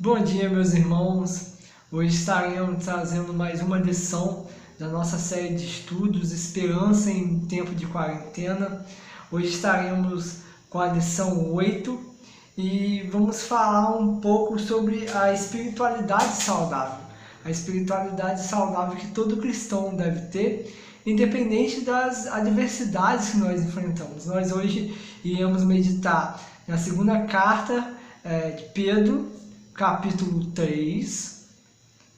Bom dia, meus irmãos. Hoje estaremos trazendo mais uma lição da nossa série de estudos Esperança em Tempo de Quarentena. Hoje estaremos com a lição 8 e vamos falar um pouco sobre a espiritualidade saudável. A espiritualidade saudável que todo cristão deve ter, independente das adversidades que nós enfrentamos. Nós hoje iremos meditar na segunda carta de Pedro, capítulo 3,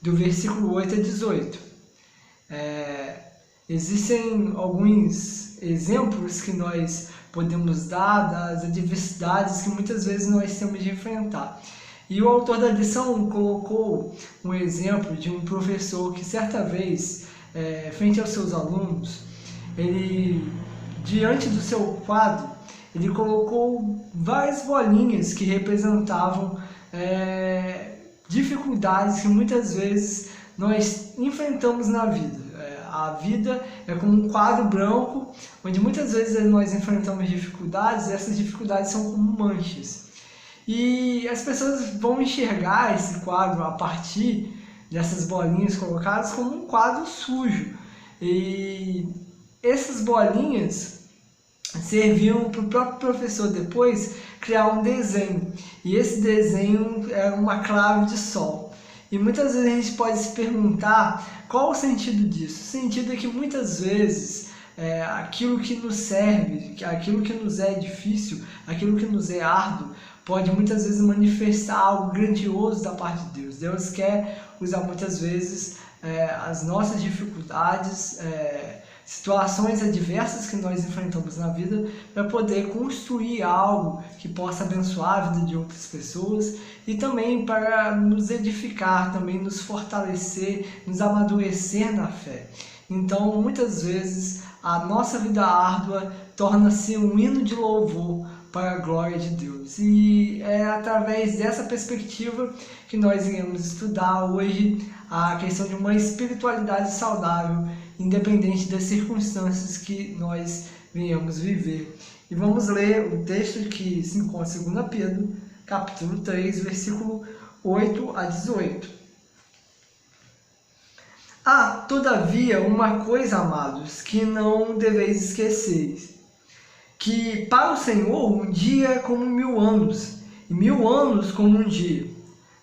do versículo 8 a 18. Existem alguns exemplos que nós podemos dar das adversidades que muitas vezes nós temos de enfrentar. E o autor da lição colocou um exemplo de um professor que certa vez, frente aos seus alunos, ele, diante do seu quadro, ele colocou várias bolinhas que representavam dificuldades que muitas vezes nós enfrentamos na vida. A vida é como um quadro branco, onde muitas vezes nós enfrentamos dificuldades, e essas dificuldades são como manchas. E as pessoas vão enxergar esse quadro a partir dessas bolinhas colocadas como um quadro sujo. E essas bolinhas serviam para o próprio professor depois criar um desenho, e esse desenho é uma clave de sol. E muitas vezes a gente pode se perguntar qual o sentido disso. O sentido é que muitas vezes aquilo que nos serve, aquilo que nos é difícil, aquilo que nos é árduo, pode muitas vezes manifestar algo grandioso da parte de Deus. Deus quer usar muitas vezes as nossas dificuldades, situações adversas que nós enfrentamos na vida, para poder construir algo que possa abençoar a vida de outras pessoas e também para nos edificar, também nos fortalecer, nos amadurecer na fé. Então, muitas vezes, a nossa vida árdua torna-se um hino de louvor para a glória de Deus. E é através dessa perspectiva que nós iremos estudar hoje a questão de uma espiritualidade saudável, independente das circunstâncias que nós venhamos viver. E vamos ler o texto que se encontra em 2 Pedro, capítulo 3, versículo 8 a 18. Há, todavia, uma coisa, amados, que não deveis esquecer, que para o Senhor um dia é como 1000 anos, e 1000 anos como um dia.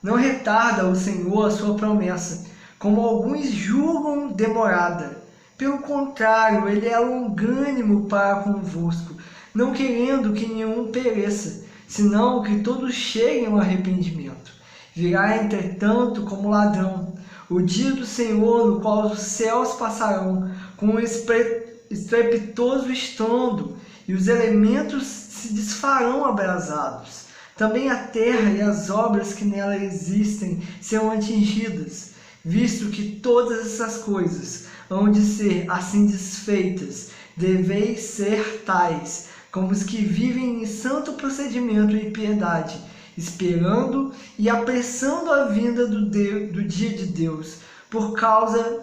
Não retarda o Senhor a sua promessa, como alguns julgam demorada. Pelo contrário, ele é longânimo para convosco, não querendo que nenhum pereça, senão que todos cheguem ao arrependimento. Virá, entretanto, como ladrão o dia do Senhor, no qual os céus passarão com um estrepitoso estrondo, e os elementos se desfarão abrasados. Também a terra e as obras que nela existem serão atingidas, visto que todas essas coisas hão de ser assim desfeitas. Deveis ser tais como os que vivem em santo procedimento e piedade, esperando e apressando a vinda do dia de Deus, por causa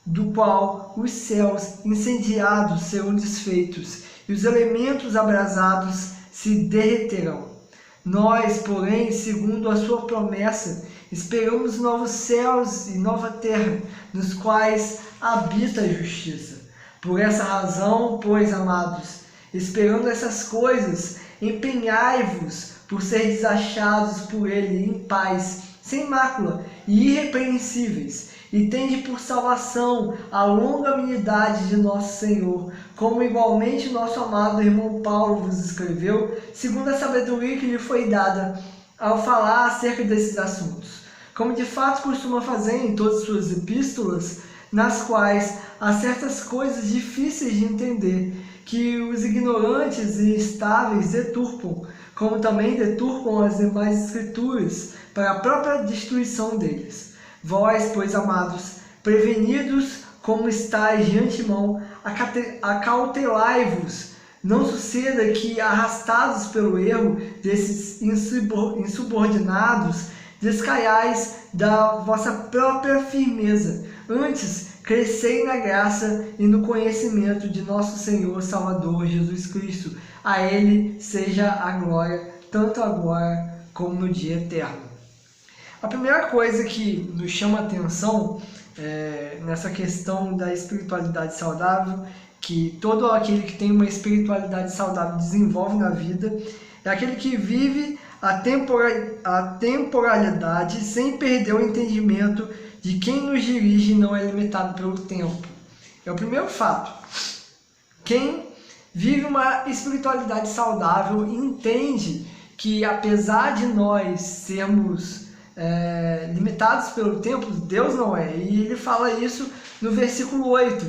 do qual os céus incendiados serão desfeitos e os elementos abrasados se derreterão. Nós, porém, segundo a sua promessa, esperamos novos céus e nova terra, nos quais habita a justiça. Por essa razão, pois, amados, esperando essas coisas, empenhai-vos por seres achados por ele em paz, sem mácula e irrepreensíveis, e tende por salvação a longanimidade de nosso Senhor, como igualmente nosso amado irmão Paulo vos escreveu, segundo a sabedoria que lhe foi dada ao falar acerca desses assuntos, como de fato costuma fazer em todas as suas epístolas, nas quais há certas coisas difíceis de entender, que os ignorantes e instáveis deturpam, como também deturpam as demais escrituras, para a própria destruição deles. Vós, pois, amados, prevenidos como estáis de antemão, acautelai-vos, não suceda que, arrastados pelo erro desses insubordinados, descaiais da vossa própria firmeza. Antes, crescei na graça e no conhecimento de nosso Senhor Salvador Jesus Cristo. A Ele seja a glória, tanto agora como no dia eterno. A primeira coisa que nos chama a atenção nessa questão da espiritualidade saudável, que todo aquele que tem uma espiritualidade saudável desenvolve na vida, é aquele que vive a temporalidade sem perder o entendimento de quem nos dirige e não é limitado pelo tempo. É o primeiro fato. Quem vive uma espiritualidade saudável entende que, apesar de nós sermos limitados pelo tempo, Deus não é. E ele fala isso no versículo 8.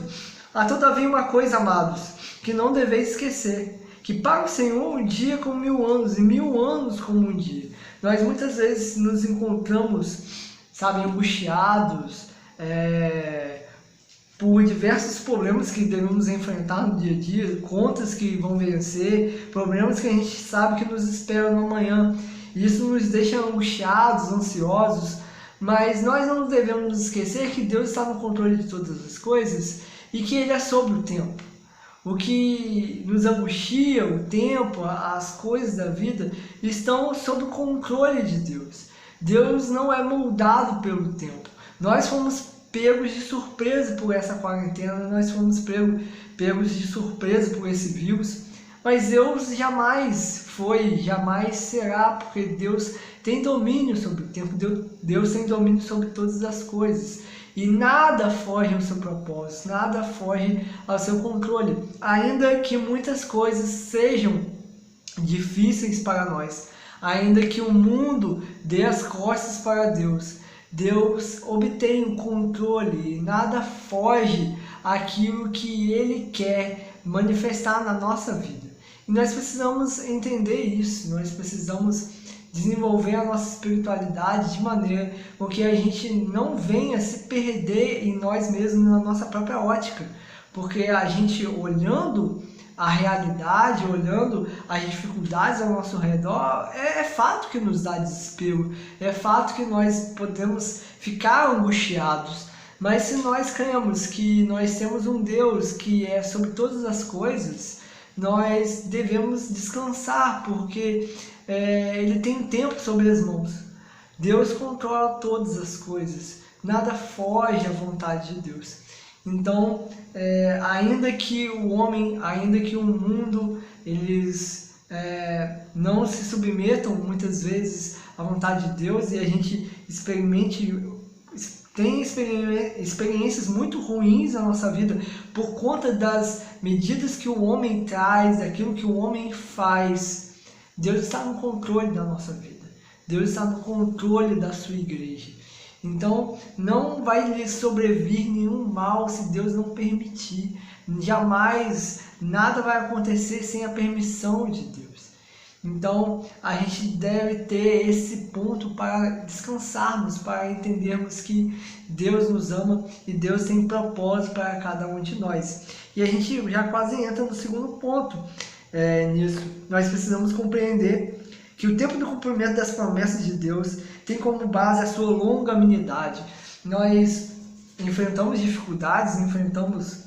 Há todavia uma coisa, amados, que não deveis esquecer, que para o Senhor um dia como 1000 anos, e 1000 anos como um dia. Nós muitas vezes nos encontramos, angustiados, por diversos problemas que devemos enfrentar no dia a dia, contas que vão vencer, problemas que a gente sabe que nos esperam no amanhã. Isso nos deixa angustiados, ansiosos, mas nós não devemos nos esquecer que Deus está no controle de todas as coisas e que Ele é sobre o tempo. O que nos angustia, o tempo, as coisas da vida, estão sob o controle de Deus. Deus não é moldado pelo tempo. Nós fomos pegos de surpresa por essa quarentena, nós fomos pegos de surpresa por esse vírus, mas Deus jamais foi, jamais será, porque Deus tem domínio sobre o tempo, Deus tem domínio sobre todas as coisas. E nada foge ao seu propósito, nada foge ao seu controle. Ainda que muitas coisas sejam difíceis para nós, ainda que o mundo dê as costas para Deus, Deus obtém o controle, nada foge àquilo que Ele quer manifestar na nossa vida. E nós precisamos entender isso, nós precisamos desenvolver a nossa espiritualidade de maneira com que a gente não venha se perder em nós mesmos, na nossa própria ótica. Porque a gente olhando a realidade, olhando as dificuldades ao nosso redor, é fato que nos dá desespero, é fato que nós podemos ficar angustiados. Mas se nós cremos que nós temos um Deus que é sobre todas as coisas, nós devemos descansar, porque Ele tem tempo sobre as mãos. Deus controla todas as coisas, nada foge à vontade de Deus. Então, ainda que o homem, ainda que o mundo, eles não se submetam muitas vezes à vontade de Deus e a gente tem experiências muito ruins na nossa vida por conta das medidas que o homem traz, daquilo que o homem faz. Deus está no controle da nossa vida. Deus está no controle da sua igreja. Então, não vai lhe sobrevir nenhum mal se Deus não permitir. Jamais nada vai acontecer sem a permissão de Deus. Então, a gente deve ter esse ponto para descansarmos, para entendermos que Deus nos ama e Deus tem propósito para cada um de nós. E a gente já quase entra no segundo ponto nisso. Nós precisamos compreender que o tempo do cumprimento das promessas de Deus tem como base a sua longanimidade. Nós enfrentamos dificuldades, enfrentamos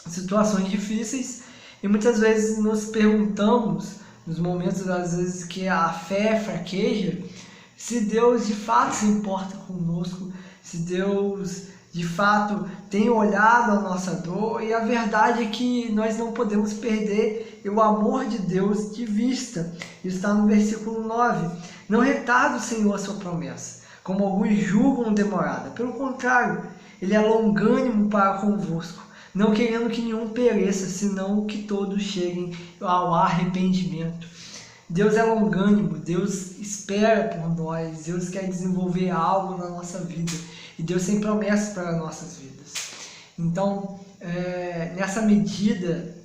situações difíceis e muitas vezes nos perguntamos, nos momentos às vezes que a fé fraqueja, se Deus de fato se importa conosco, se Deus de fato tem olhado a nossa dor, e a verdade é que nós não podemos perder o amor de Deus de vista. Isso está no versículo 9. Não retarda o Senhor a sua promessa, como alguns julgam demorada. Pelo contrário, Ele é longânimo para convosco, não querendo que nenhum pereça, senão que todos cheguem ao arrependimento. Deus é longânimo, Deus espera por nós, Deus quer desenvolver algo na nossa vida e Deus tem promessas para as nossas vidas. Então, nessa medida,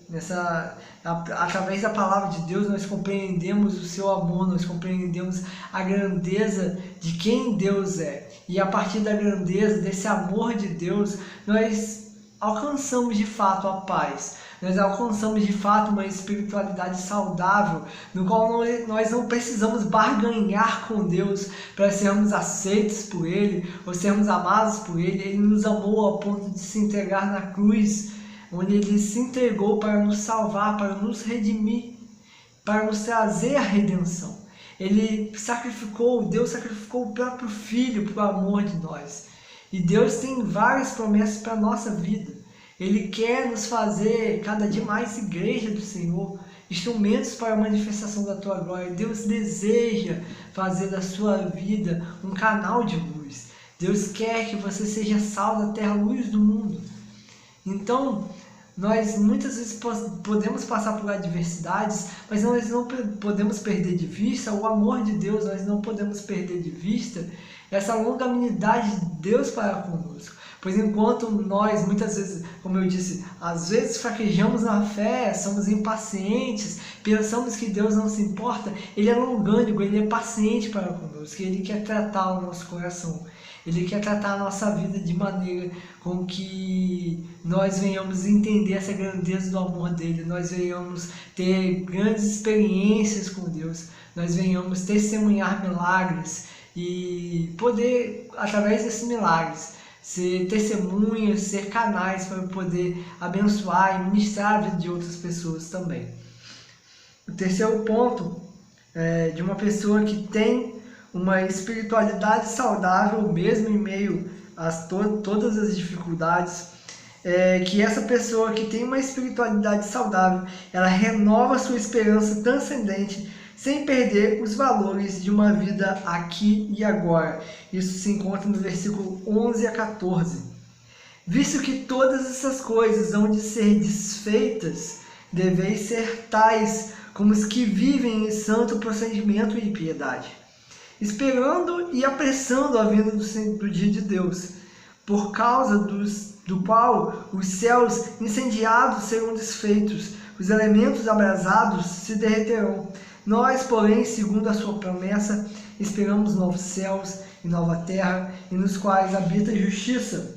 através da palavra de Deus, nós compreendemos o seu amor, nós compreendemos a grandeza de quem Deus é. E a partir da grandeza, desse amor de Deus, nós alcançamos de fato a paz, nós alcançamos de fato uma espiritualidade saudável, no qual nós não precisamos barganhar com Deus para sermos aceitos por Ele, ou sermos amados por Ele. Ele nos amou ao ponto de se entregar na cruz, onde Ele se entregou para nos salvar, para nos redimir, para nos trazer a redenção. Deus sacrificou o próprio Filho por amor de nós. E Deus tem várias promessas para a nossa vida. Ele quer nos fazer cada dia mais igreja do Senhor, instrumentos para a manifestação da tua glória. Deus deseja fazer da sua vida um canal de luz. Deus quer que você seja sal da terra, luz do mundo. Então, nós muitas vezes podemos passar por adversidades, mas nós não podemos perder de vista o amor de Deus, nós não podemos perder de vista essa longanimidade de Deus para conosco. Pois enquanto nós, muitas vezes, como eu disse, às vezes fraquejamos na fé, somos impacientes, pensamos que Deus não se importa, Ele é longânimo, Ele é paciente para conosco, Ele quer tratar o nosso coração. Ele quer tratar a nossa vida de maneira com que nós venhamos entender essa grandeza do amor dele, nós venhamos ter grandes experiências com Deus, nós venhamos testemunhar milagres e poder, através desses milagres, ser testemunhas, ser canais para poder abençoar e ministrar a vida de outras pessoas também. O terceiro ponto é de uma pessoa que tem uma espiritualidade saudável, mesmo em meio a todas as dificuldades, que essa pessoa que tem uma espiritualidade saudável, ela renova sua esperança transcendente, sem perder os valores de uma vida aqui e agora. Isso se encontra no versículo 11 a 14. Visto que todas essas coisas hão de ser desfeitas, deveis ser tais como os que vivem em santo procedimento e piedade, esperando e apressando a vinda do dia de Deus, por causa do qual os céus incendiados serão desfeitos, os elementos abrasados se derreterão. Nós, porém, segundo a sua promessa, esperamos novos céus e nova terra, e nos quais habita a justiça.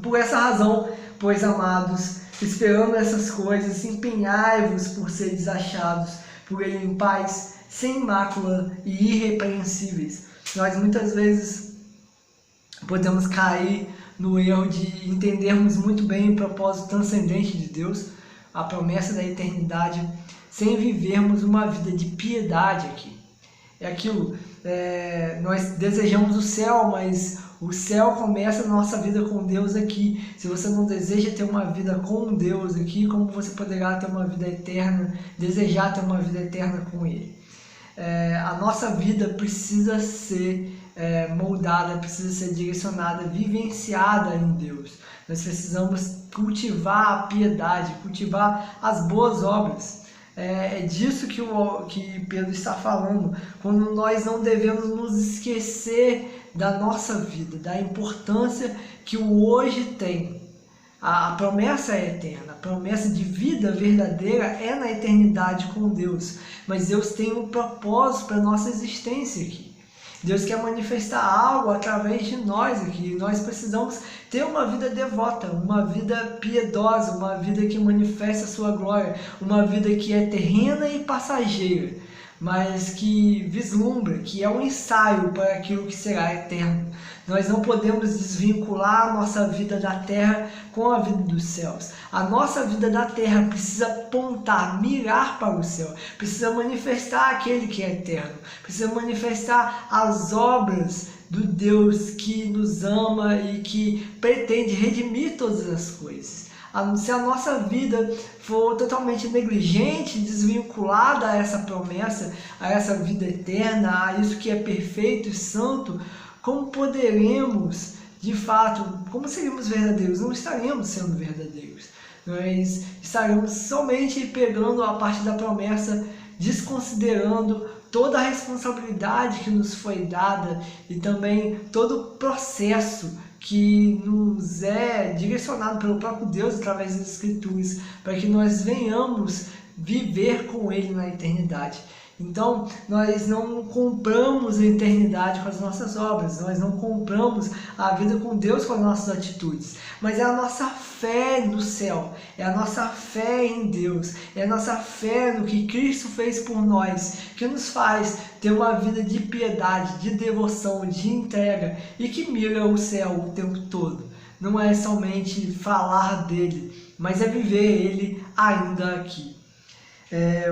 Por essa razão, pois, amados, esperando essas coisas, empenhai-vos por seres achados por Ele em paz, sem mácula e irrepreensíveis. Nós muitas vezes podemos cair no erro de entendermos muito bem o propósito transcendente de Deus, a promessa da eternidade, sem vivermos uma vida de piedade aqui. É aquilo, nós desejamos o céu, mas o céu começa a nossa vida com Deus aqui. Se você não deseja ter uma vida com Deus aqui, como você poderá ter uma vida eterna, desejar ter uma vida eterna com Ele? A nossa vida precisa ser moldada, precisa ser direcionada, vivenciada em Deus. Nós precisamos cultivar a piedade, cultivar as boas obras. É disso que Pedro está falando, quando nós não devemos nos esquecer da nossa vida, da importância que o hoje tem. A promessa é eterna, a promessa de vida verdadeira é na eternidade com Deus, mas Deus tem um propósito para a nossa existência aqui. Deus quer manifestar algo através de nós aqui. Nós precisamos ter uma vida devota, uma vida piedosa, uma vida que manifesta a sua glória, uma vida que é terrena e passageira, mas que vislumbra, que é um ensaio para aquilo que será eterno. Nós não podemos desvincular a nossa vida da terra com a vida dos céus. A nossa vida da terra precisa apontar, mirar para o céu, precisa manifestar aquele que é eterno, precisa manifestar as obras do Deus que nos ama e que pretende redimir todas as coisas. Se a nossa vida for totalmente negligente, desvinculada a essa promessa, a essa vida eterna, a isso que é perfeito e santo, como poderemos, de fato, como seríamos verdadeiros? Não estaremos sendo verdadeiros. Nós estaremos somente pegando a parte da promessa, desconsiderando toda a responsabilidade que nos foi dada e também todo o processo que nos é direcionado pelo próprio Deus através das Escrituras, para que nós venhamos viver com Ele na eternidade. Então, nós não compramos a eternidade com as nossas obras, nós não compramos a vida com Deus com as nossas atitudes, mas é a nossa fé no céu, é a nossa fé em Deus, é a nossa fé no que Cristo fez por nós, que nos faz ter uma vida de piedade, de devoção, de entrega e que mira o céu o tempo todo. Não é somente falar dele, mas é viver ele ainda aqui.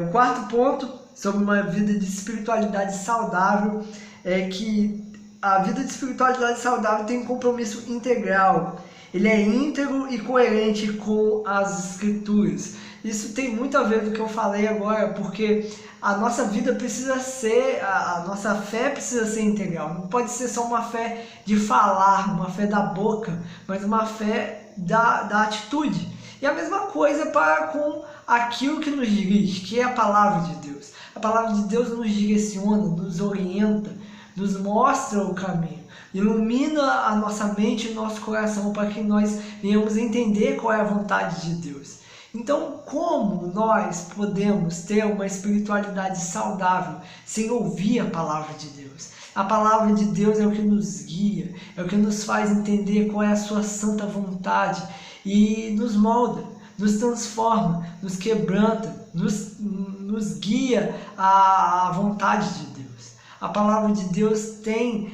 O quarto ponto sobre uma vida de espiritualidade saudável é que a vida de espiritualidade saudável tem um compromisso integral. Ele é íntegro e coerente com as Escrituras. Isso tem muito a ver com o que eu falei agora, porque a nossa vida precisa ser, a nossa fé precisa ser integral. Não pode ser só uma fé de falar, uma fé da boca, mas uma fé da atitude. E a mesma coisa para com aquilo que nos dirige, que é a palavra de Deus. A palavra de Deus nos direciona, nos orienta, nos mostra o caminho, ilumina a nossa mente e o nosso coração para que nós venhamos entender qual é a vontade de Deus. Então, como nós podemos ter uma espiritualidade saudável sem ouvir a palavra de Deus? A palavra de Deus é o que nos guia, é o que nos faz entender qual é a sua santa vontade e nos molda, nos transforma, nos quebranta, nos guia à vontade de Deus. A palavra de Deus tem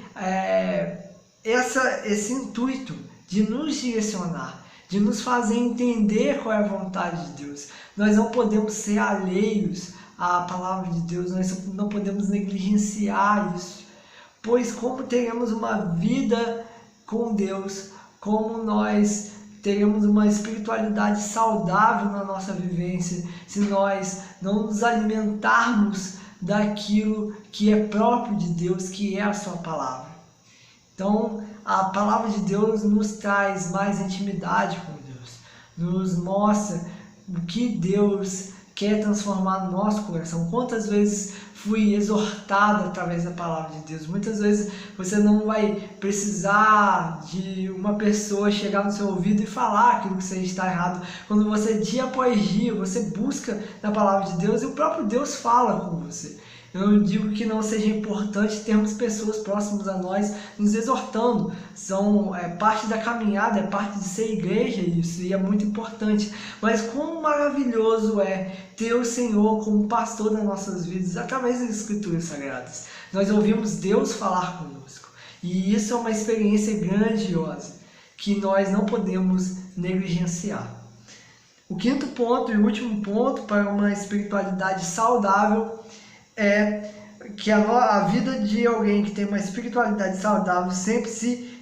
esse intuito de nos direcionar, de nos fazer entender qual é a vontade de Deus. Nós não podemos ser alheios à palavra de Deus, nós não podemos negligenciar isso, pois como teremos uma vida com Deus, como nós teremos uma espiritualidade saudável na nossa vivência, se nós não nos alimentarmos daquilo que é próprio de Deus, que é a sua palavra. Então, a palavra de Deus nos traz mais intimidade com Deus, nos mostra o que Deus quer transformar no nosso coração. Quantas vezes fui exortado através da palavra de Deus? Muitas vezes você não vai precisar de uma pessoa chegar no seu ouvido e falar aquilo que você está errado. Quando você, dia após dia, você busca na palavra de Deus e o próprio Deus fala com você. Eu não digo que não seja importante termos pessoas próximas a nós nos exortando. É parte da caminhada, é parte de ser igreja isso, e é muito importante. Mas quão maravilhoso é ter o Senhor como pastor das nossas vidas, através das Escrituras Sagradas. Nós ouvimos Deus falar conosco. E isso é uma experiência grandiosa, que nós não podemos negligenciar. O quinto ponto e último ponto para uma espiritualidade saudável é que a vida de alguém que tem uma espiritualidade saudável sempre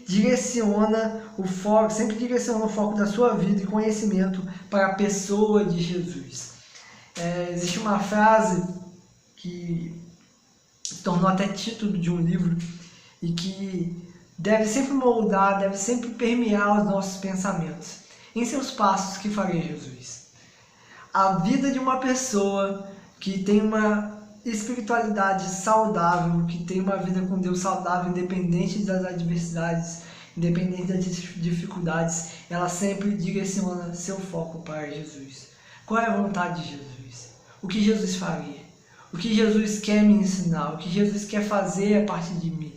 direciona o foco da sua vida e conhecimento para a pessoa de Jesus. Existe uma frase que se tornou até título de um livro e que deve sempre moldar, deve sempre permear os nossos pensamentos. Em seus passos que faria Jesus? A vida de uma pessoa que tem uma espiritualidade saudável, que tem uma vida com Deus saudável, independente das adversidades, independente das dificuldades, ela sempre direciona seu foco para Jesus. Qual é a vontade de Jesus? O que Jesus faria? O que Jesus quer me ensinar? O que Jesus quer fazer a partir de mim?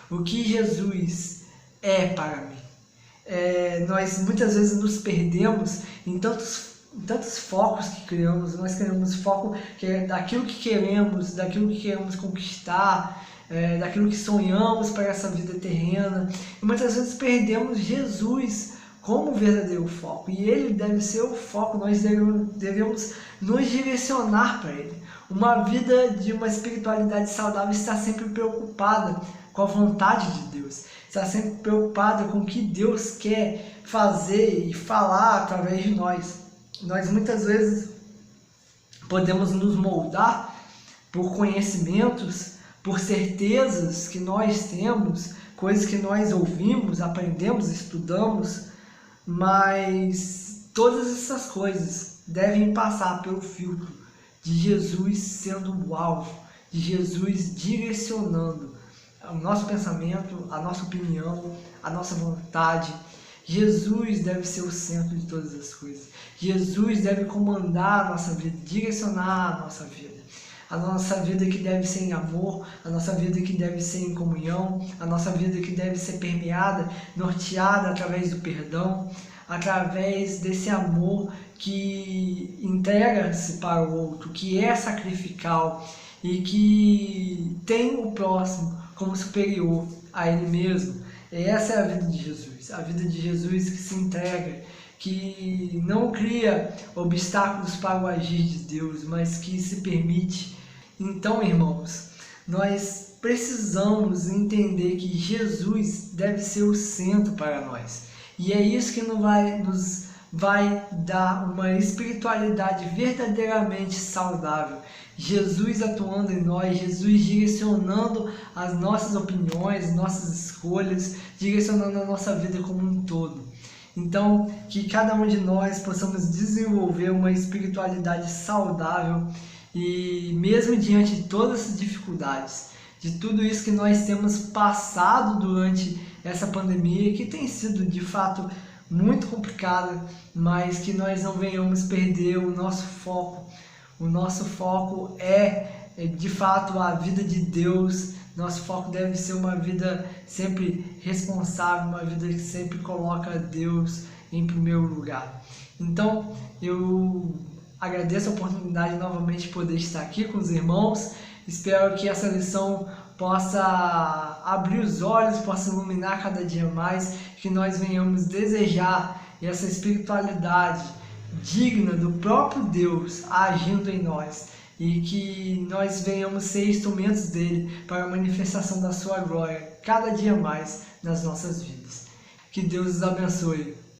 O que Jesus é para mim? Nós muitas vezes nos perdemos em tantos focos que criamos. Nós criamos foco daquilo que queremos conquistar, daquilo que sonhamos para essa vida terrena, e muitas vezes perdemos Jesus como verdadeiro foco, e Ele deve ser o foco. Nós devemos nos direcionar para Ele. Uma vida de uma espiritualidade saudável está sempre preocupada com a vontade de Deus, está sempre preocupada com o que Deus quer fazer e falar através de nós. Nós muitas vezes podemos nos moldar por conhecimentos, por certezas que nós temos, coisas que nós ouvimos, aprendemos, estudamos, mas todas essas coisas devem passar pelo filtro de Jesus sendo o alvo, de Jesus direcionando o nosso pensamento, a nossa opinião, a nossa vontade. Jesus deve ser o centro de todas as coisas. Jesus deve comandar a nossa vida, direcionar a nossa vida. A nossa vida que deve ser em amor, a nossa vida que deve ser em comunhão, a nossa vida que deve ser permeada, norteada através do perdão, através desse amor que entrega-se para o outro, que é sacrificial e que tem o próximo como superior a ele mesmo. Essa é a vida de Jesus, a vida de Jesus que se entrega, que não cria obstáculos para o agir de Deus, mas que se permite Então, irmãos, nós precisamos entender que Jesus deve ser o centro para nós. E é isso que nos vai dar uma espiritualidade verdadeiramente saudável. Jesus atuando em nós, Jesus direcionando as nossas opiniões, nossas escolhas, direcionando a nossa vida como um todo. Então, que cada um de nós possamos desenvolver uma espiritualidade saudável e mesmo diante de todas as dificuldades, de tudo isso que nós temos passado durante essa pandemia, que tem sido de fato muito complicada, mas que nós não venhamos perder o nosso foco. O nosso foco é de fato a vida de Deus. Nosso foco deve ser uma vida sempre responsável, uma vida que sempre coloca Deus em primeiro lugar. Então, eu agradeço a oportunidade novamente de poder estar aqui com os irmãos. Espero que essa lição possa abrir os olhos, possa iluminar cada dia mais, que nós venhamos desejar essa espiritualidade digna do próprio Deus agindo em nós, e que nós venhamos ser instrumentos dele para a manifestação da sua glória cada dia mais nas nossas vidas. Que Deus os abençoe.